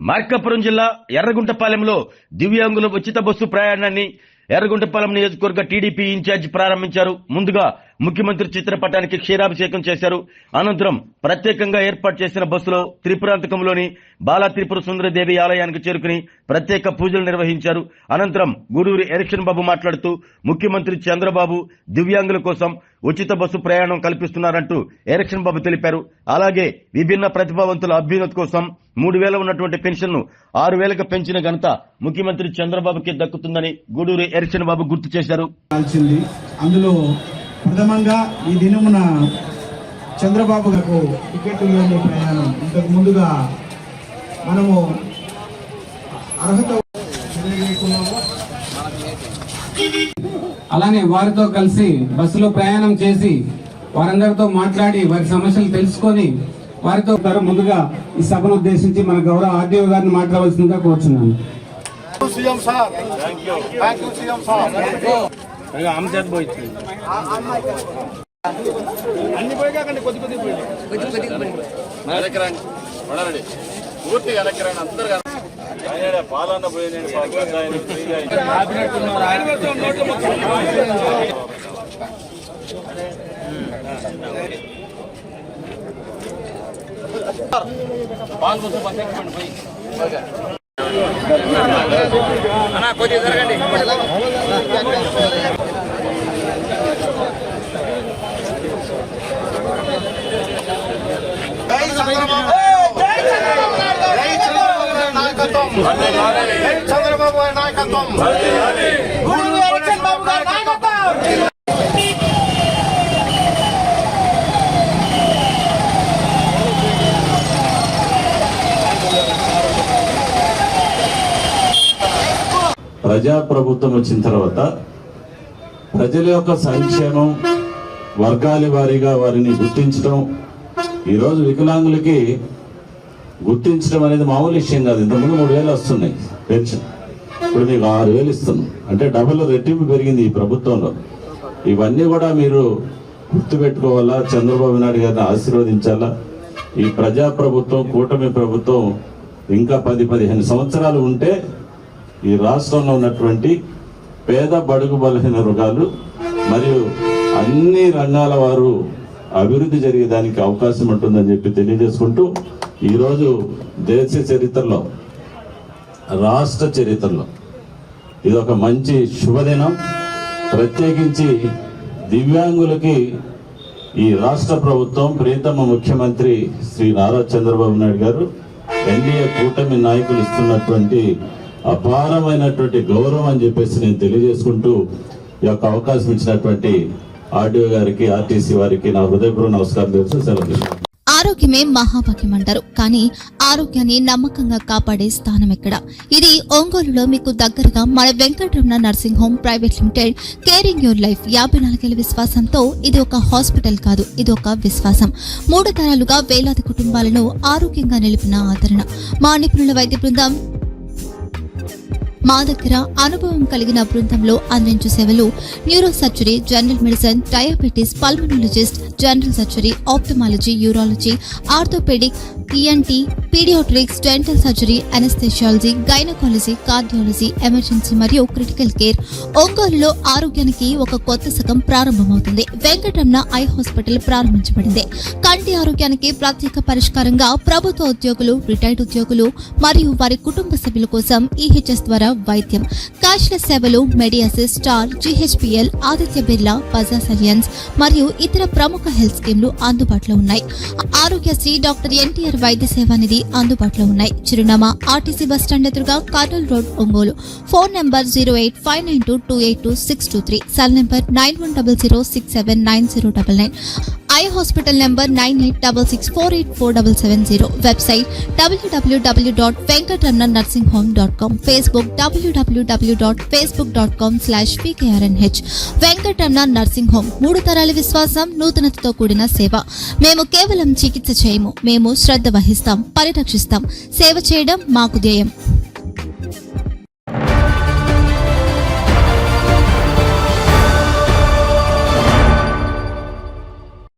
మార్కాపురం జిల్లా ఎర్రగుంటపాలెంలో దివ్యాంగుల ఉచిత బస్సు ప్రయాణాన్ని ఎర్రగుంటపాలెం నియోజకవర్గ టీడీపీ ఇన్ఛార్జి ప్రారంభించారు. ముందుగా ముఖ్యమంత్రి చిత్రపటానికి క్షీరాభిషేకం చేశారు. అనంతరం ప్రత్యేకంగా ఏర్పాటు చేసిన బస్సులో త్రిపురాంతకంలోని బాలా త్రిపుర సుందరదేవి ఆలయానికి చేరుకుని ప్రత్యేక పూజలు నిర్వహించారు. అనంతరం గూడూరి ఎలక్షన్ బాబు మాట్లాడుతూ ముఖ్యమంత్రి చంద్రబాబు దివ్యాంగుల కోసం ఉచిత బస్సు ప్రయాణం కల్పిస్తున్నారంటూ ఎలక్షన్ బాబు తెలిపారు. అలాగే విభిన్న ప్రతిభావంతుల అభ్యున్నతి కోసం 3,000 ఉన్నటువంటి పెన్షన్ ను 6,000కు పెంచిన ఘనత ముఖ్యమంత్రి చంద్రబాబుకి దక్కుతుందని గూడూరి ఎలక్షన్ బాబు గుర్తు చేశారు. అందులో ప్రథమంగా ఈ దినమున చంద్రబాబు గారు టికెట్ లేని ప్రయాణం ఇంతకు ముందుగా మనము అర్హత అలానే వారితో కలిసి బస్సులో ప్రయాణం చేసి వారందరితో మాట్లాడి వారి సమస్యలు తెలుసుకొని వారితో ముందుగా ఈ సభను ఉద్దేశించి మన గౌరవ ఆర్డీఓ గారిని మాట్లాడవలసిందిగా కోరుచున్నాను. పాలన కొద్దిగా జరగండి. చంద్రబాబు నాయకత్వం. ప్రజాప్రభుత్వం వచ్చిన తర్వాత ప్రజల యొక్క సంక్షేమం వర్గాల వారీగా వారిని గుర్తించడం, ఈరోజు వికలాంగులకి గుర్తించడం అనేది మామూలు విషయం కాదు. ఇంతకుముందు 3,000 వస్తున్నాయి పెన్షన్, ఇప్పుడు మీకు 6,000 ఇస్తున్నాం, అంటే డబుల్ రెట్టింపు పెరిగింది ఈ ప్రభుత్వంలో. ఇవన్నీ కూడా మీరు గుర్తుపెట్టుకోవాలా, చంద్రబాబు నాయుడు గారిని ఆశీర్వదించాలా. ఈ ప్రజాప్రభుత్వం, కూటమి ప్రభుత్వం ఇంకా 10-15 సంవత్సరాలు ఉంటే ఈ రాష్ట్రంలో ఉన్నటువంటి పేద బడుగు బలహీన వర్గాలు మరియు అన్ని రంగాల వారు అభివృద్ధి జరిగేదానికి అవకాశం ఉంటుందని చెప్పి తెలియజేసుకుంటూ, ఈరోజు దేశ చరిత్రలో, రాష్ట్ర చరిత్రలో ఇది ఒక మంచి శుభదినం. ప్రత్యేకించి దివ్యాంగులకి ఈ రాష్ట్ర ప్రభుత్వం, ప్రియతమ ముఖ్యమంత్రి శ్రీ నారా చంద్రబాబు నాయుడు గారు, ఎన్డీఏ కూటమి నాయకులు ఇస్తున్నటువంటి అపారమైనటువంటి గౌరవం అని చెప్పేసి నేను తెలియజేసుకుంటూ, ఈ యొక్క అవకాశం ఇచ్చినటువంటి ఆర్డీఓ గారికి, ఆర్టీసీ వారికి నా హృదయపూర్వక నమస్కారం తెలుసు. సెలవు. ఆరోగ్యమే మహాభాగ్యం అంటారు, కానీ ఆరోగ్యాన్ని నమ్మకంగా కాపాడే స్థానం ఎక్కడ? ఇది ఒంగోలులో మీకు దగ్గరగా మన Venkataramana nursing home private limited. Caring your life 54 ఏళ్ల విశ్వాసంతో ఇది ఒక హాస్పిటల్ కాదు, ఇది ఒక విశ్వాసం. 3 తరాలుగా వేలాది కుటుంబాలను ఆరోగ్యంగా నిలిపిన ఆదరణ. మా నిపుణుల వైద్య బృందం మా దగ్గర అనుభవం కలిగిన బృందంలో అందించే సేవలు neuro surgery, general medicine, diabetes, pulmonologist, general surgery, ophthalmology, urology, orthopaedic, ENT, paediatrics, dental surgery, anaesthesiology, gynaecology, cardiology, emergency మరియు క్రిటికల్ కేర్. ఒంగోలులో ఆరోగ్యానికి ఒక కొత్త శకం ప్రారంభమవుతుంది. వెంకటరమణ ఐ హాస్పిటల్ ప్రారంభించబడింది. కంటి ఆరోగ్యానికి ప్రత్యేక పరిష్కారంగా ప్రభుత్వ ఉద్యోగులు, రిటైర్డ్ ఉద్యోగులు మరియు వారి కుటుంబ సభ్యుల కోసం ఈహెచ్ఎస్ ద్వారా వైద్యం. క్యాష్లెస్ సేవలు మెడియాసిస్, స్టార్, జీహెచ్పీఎల్, ఆదిత్య బిర్లా, బజాజ్ అలియన్స్ మరియు ఇతర ప్రముఖ హెల్త్ స్కీమ్లు అందుబాటులో ఉన్నాయి. ఆరోగ్యశ్రీ, డాక్టర్ ఎన్టీఆర్ వైద్య సేవా నిధి అందుబాటులో ఉన్నాయి. చిరునామా ఆర్టీసీ బస్టాండ్ ఎదురుగా, Kurnool road, Ongole. Phone number 08592282623, cell number 9100679099. Eye hospital number 9866484770. Website www.venkatramanarsinghome.com. Facebook www.facebook.com/pkrnh. Venkataramana nursing home, 3 తరాల విశ్వాసం, నూతనతతో కూడిన సేవ. మేము కేవలం చికిత్స చేయము, మేము శ్రద్ధ వహిస్తాం, పరిరక్షిస్తాం. సేవ చేయడం మాకు ధ్యేయం.